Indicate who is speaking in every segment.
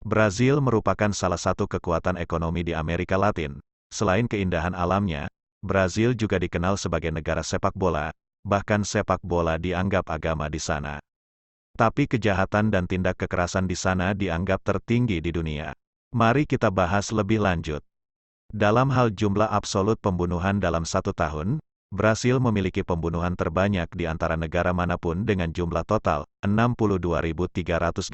Speaker 1: Brasil merupakan salah satu kekuatan ekonomi di Amerika Latin. Selain keindahan alamnya, Brasil juga dikenal sebagai negara sepak bola, bahkan sepak bola dianggap agama di sana. Tapi kejahatan dan tindak kekerasan di sana dianggap tertinggi di dunia. Mari kita bahas lebih lanjut. Dalam hal jumlah absolut pembunuhan dalam satu tahun, Brasil memiliki pembunuhan terbanyak di antara negara manapun dengan jumlah total 62.318,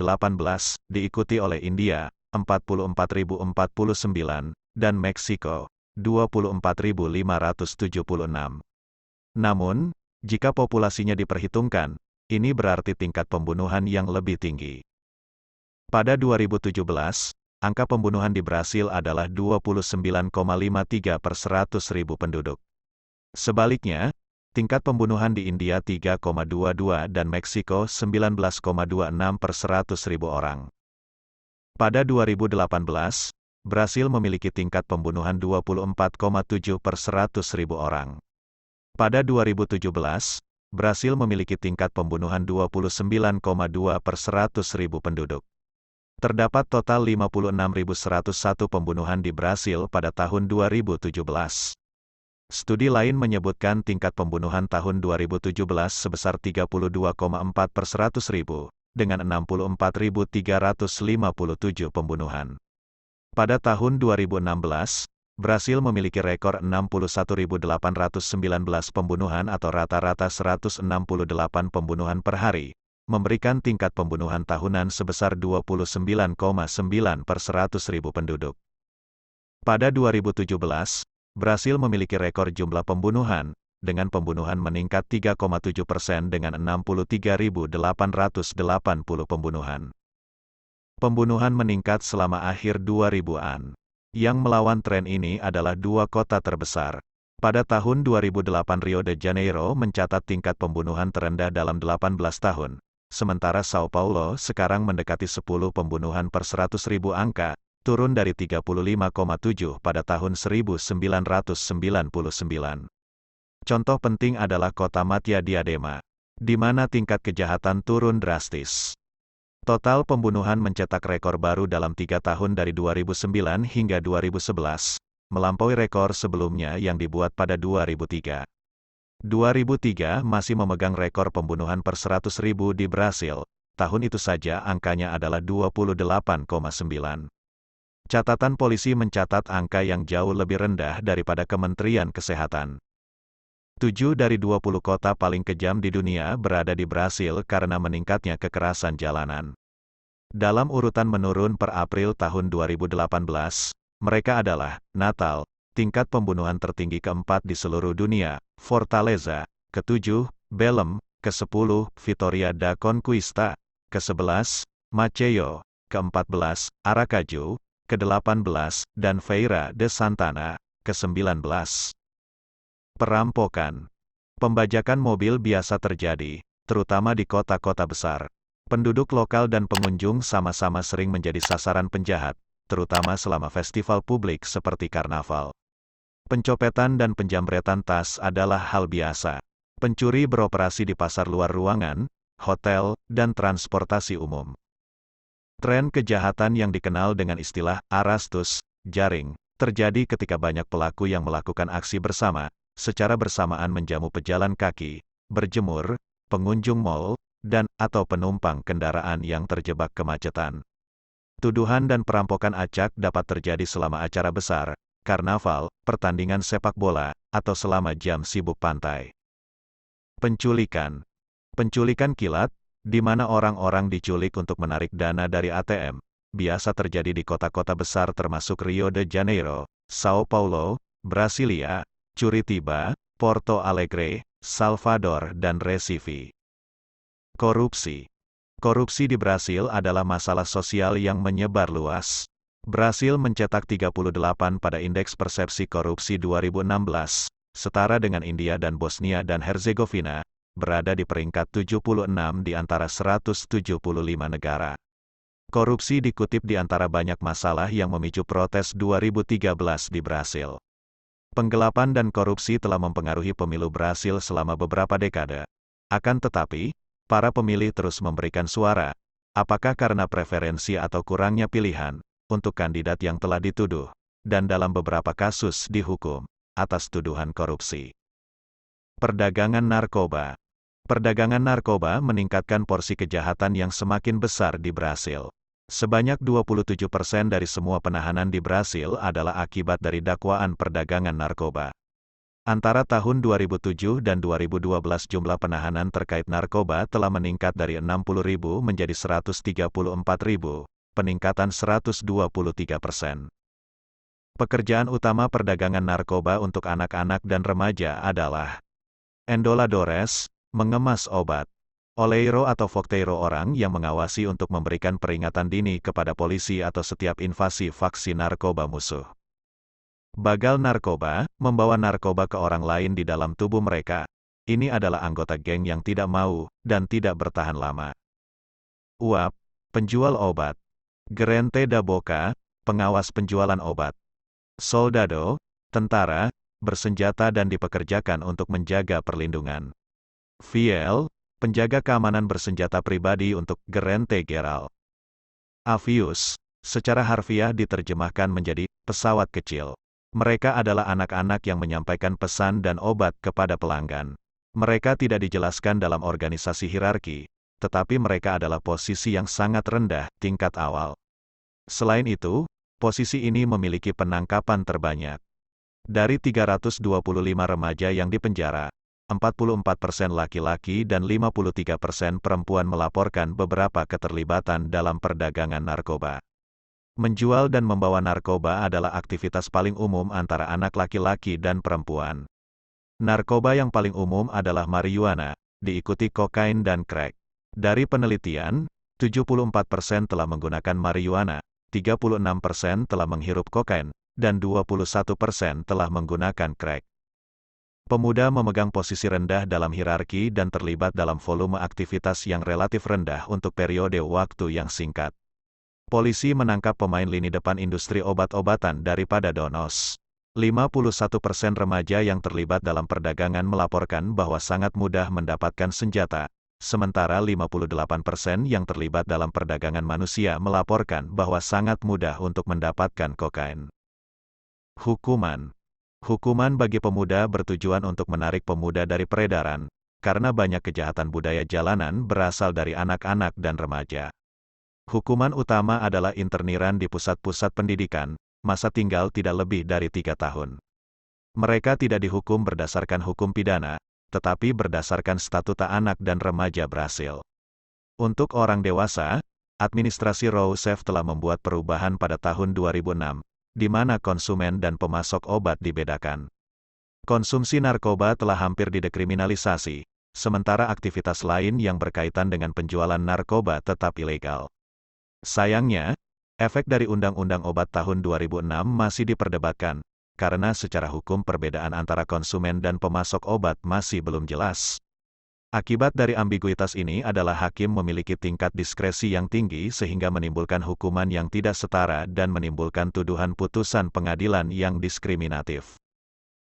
Speaker 1: diikuti oleh India 44.049, dan Meksiko 24.576. Namun, jika populasinya diperhitungkan, ini berarti tingkat pembunuhan yang lebih tinggi. Pada 2017, angka pembunuhan di Brasil adalah 29,53 per 100.000 penduduk. Sebaliknya, tingkat pembunuhan di India 3,22 dan Meksiko 19,26 per 100.000 orang. Pada 2018, Brasil memiliki tingkat pembunuhan 24,7 per 100.000 orang. Pada 2017, Brasil memiliki tingkat pembunuhan 29,2 per 100.000 penduduk. Terdapat total 56.101 pembunuhan di Brasil pada tahun 2017. Studi lain menyebutkan tingkat pembunuhan tahun 2017 sebesar 32,4 per 100.000, dengan 64.357 pembunuhan. Pada tahun 2016, Brasil memiliki rekor 61.819 pembunuhan atau rata-rata 168 pembunuhan per hari, memberikan tingkat pembunuhan tahunan sebesar 29,9 per 100.000 penduduk. Pada 2017, Brasil memiliki rekor jumlah pembunuhan, dengan pembunuhan meningkat 3,7% dengan 63.880 pembunuhan. Pembunuhan meningkat selama akhir 2000-an. Yang melawan tren ini adalah dua kota terbesar. Pada tahun 2008 Rio de Janeiro mencatat tingkat pembunuhan terendah dalam 18 tahun, sementara Sao Paulo sekarang mendekati 10 pembunuhan per 100.000 angka, turun dari 35,7 pada tahun 1999. Contoh penting adalah kota Madya Diadema, di mana tingkat kejahatan turun drastis. Total pembunuhan mencetak rekor baru dalam 3 tahun dari 2009 hingga 2011, melampaui rekor sebelumnya yang dibuat pada 2003. 2003 masih memegang rekor pembunuhan per 100.000 di Brasil, tahun itu saja angkanya adalah 28,9. Catatan polisi mencatat angka yang jauh lebih rendah daripada Kementerian Kesehatan. 7 dari 20 kota paling kejam di dunia berada di Brasil karena meningkatnya kekerasan jalanan. Dalam urutan menurun per April tahun 2018, mereka adalah Natal, tingkat pembunuhan tertinggi keempat di seluruh dunia, Fortaleza, ke-7, Belém, ke-10, Vitória da Conquista, ke-11, Maceió, ke-14, Aracaju, ke-18, dan Feira de Santana, ke-19. Perampokan. Pembajakan mobil biasa terjadi, terutama di kota-kota besar. Penduduk lokal dan pengunjung sama-sama sering menjadi sasaran penjahat, terutama selama festival publik seperti karnaval. Pencopetan dan penjamretan tas adalah hal biasa. Pencuri beroperasi di pasar luar ruangan, hotel, dan transportasi umum. Tren kejahatan yang dikenal dengan istilah arastus, jaring, terjadi ketika banyak pelaku yang melakukan aksi bersama, secara bersamaan menjamu pejalan kaki, berjemur, pengunjung mal, dan atau penumpang kendaraan yang terjebak kemacetan. Tuduhan dan perampokan acak dapat terjadi selama acara besar, karnaval, pertandingan sepak bola, atau selama jam sibuk pantai. Penculikan. Penculikan kilat, di mana orang-orang diculik untuk menarik dana dari ATM, biasa terjadi di kota-kota besar termasuk Rio de Janeiro, Sao Paulo, Brasilia, Curitiba, Porto Alegre, Salvador dan Recife. Korupsi. Korupsi di Brasil adalah masalah sosial yang menyebar luas. Brasil mencetak 38 pada Indeks Persepsi Korupsi 2016, setara dengan India dan Bosnia dan Herzegovina, berada di peringkat 76 di antara 175 negara. Korupsi dikutip di antara banyak masalah yang memicu protes 2013 di Brasil. Penggelapan dan korupsi telah mempengaruhi pemilu Brasil selama beberapa dekade. Akan tetapi, para pemilih terus memberikan suara, Apakah karena preferensi atau kurangnya pilihan untuk kandidat yang telah dituduh, dan dalam beberapa kasus dihukum atas tuduhan korupsi. Perdagangan narkoba. Perdagangan narkoba meningkatkan porsi kejahatan yang semakin besar di Brasil. Sebanyak 27% dari semua penahanan di Brasil adalah akibat dari dakwaan perdagangan narkoba. Antara tahun 2007 dan 2012 jumlah penahanan terkait narkoba telah meningkat dari 60.000 menjadi 134.000, peningkatan 123%. Pekerjaan utama perdagangan narkoba untuk anak-anak dan remaja adalah endoladores, mengemas obat, oleiro atau fokteiro orang yang mengawasi untuk memberikan peringatan dini kepada polisi atau setiap invasi faksi narkoba musuh. Bagal narkoba, membawa narkoba ke orang lain di dalam tubuh mereka. Ini adalah anggota geng yang tidak mau, dan tidak bertahan lama. Uap, penjual obat. Gerente da Boca, pengawas penjualan obat. Soldado, tentara, bersenjata dan dipekerjakan untuk menjaga perlindungan. Fiel, penjaga keamanan bersenjata pribadi untuk Gerente Geral. Avius, secara harfiah diterjemahkan menjadi pesawat kecil. Mereka adalah anak-anak yang menyampaikan pesan dan obat kepada pelanggan. Mereka tidak dijelaskan dalam organisasi hierarki, tetapi mereka adalah posisi yang sangat rendah, tingkat awal. Selain itu, posisi ini memiliki penangkapan terbanyak. Dari 325 remaja yang dipenjara, 44% laki-laki dan 53% perempuan melaporkan beberapa keterlibatan dalam perdagangan narkoba. Menjual dan membawa narkoba adalah aktivitas paling umum antara anak laki-laki dan perempuan. Narkoba yang paling umum adalah marijuana, diikuti kokain dan crack. Dari penelitian, 74% telah menggunakan marijuana, 36% telah menghirup kokain, dan 21% telah menggunakan crack. Pemuda memegang posisi rendah dalam hierarki dan terlibat dalam volume aktivitas yang relatif rendah untuk periode waktu yang singkat. Polisi menangkap pemain lini depan industri obat-obatan daripada Donos. 51% remaja yang terlibat dalam perdagangan melaporkan bahwa sangat mudah mendapatkan senjata, sementara 58% yang terlibat dalam perdagangan manusia melaporkan bahwa sangat mudah untuk mendapatkan kokain. Hukuman. Hukuman bagi pemuda bertujuan untuk menarik pemuda dari peredaran, karena banyak kejahatan budaya jalanan berasal dari anak-anak dan remaja. Hukuman utama adalah interniran di pusat-pusat pendidikan, masa tinggal tidak lebih dari 3 tahun. Mereka tidak dihukum berdasarkan hukum pidana, tetapi berdasarkan statuta anak dan remaja Brasil. Untuk orang dewasa, administrasi Rousseff telah membuat perubahan pada tahun 2006, di mana konsumen dan pemasok obat dibedakan. Konsumsi narkoba telah hampir didekriminalisasi, sementara aktivitas lain yang berkaitan dengan penjualan narkoba tetap ilegal. Sayangnya, efek dari Undang-Undang Obat tahun 2006 masih diperdebatkan, karena secara hukum perbedaan antara konsumen dan pemasok obat masih belum jelas. Akibat dari ambiguitas ini adalah hakim memiliki tingkat diskresi yang tinggi sehingga menimbulkan hukuman yang tidak setara dan menimbulkan tuduhan putusan pengadilan yang diskriminatif.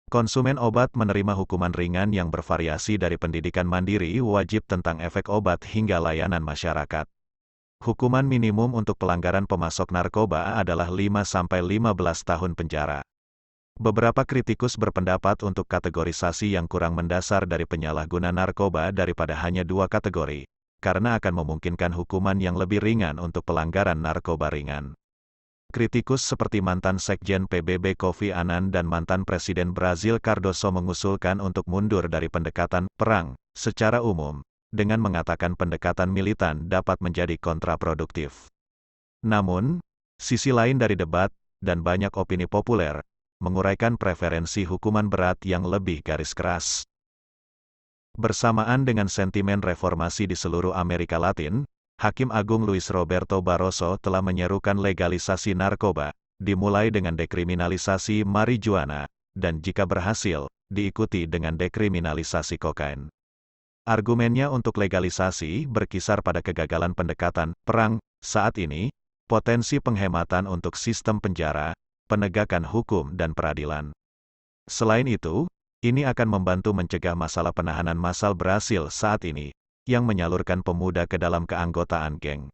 Speaker 1: Konsumen obat menerima hukuman ringan yang bervariasi dari pendidikan mandiri wajib tentang efek obat hingga layanan masyarakat. Hukuman minimum untuk pelanggaran pemasok narkoba adalah 5-15 tahun penjara. Beberapa kritikus berpendapat untuk kategorisasi yang kurang mendasar dari penyalahguna narkoba daripada hanya 2 kategori, karena akan memungkinkan hukuman yang lebih ringan untuk pelanggaran narkoba ringan. Kritikus seperti mantan Sekjen PBB Kofi Annan dan mantan Presiden Brazil Cardoso mengusulkan untuk mundur dari pendekatan perang secara umum, dengan mengatakan pendekatan militan dapat menjadi kontraproduktif. Namun, sisi lain dari debat, dan banyak opini populer, menguraikan preferensi hukuman berat yang lebih garis keras. Bersamaan dengan sentimen reformasi di seluruh Amerika Latin, Hakim Agung Luis Roberto Barroso telah menyerukan legalisasi narkoba, dimulai dengan dekriminalisasi marijuana, dan jika berhasil, diikuti dengan dekriminalisasi kokain. Argumennya untuk legalisasi berkisar pada kegagalan pendekatan perang saat ini, potensi penghematan untuk sistem penjara, penegakan hukum dan peradilan. Selain itu, ini akan membantu mencegah masalah penahanan massal Brasil saat ini, yang menyalurkan pemuda ke dalam keanggotaan geng.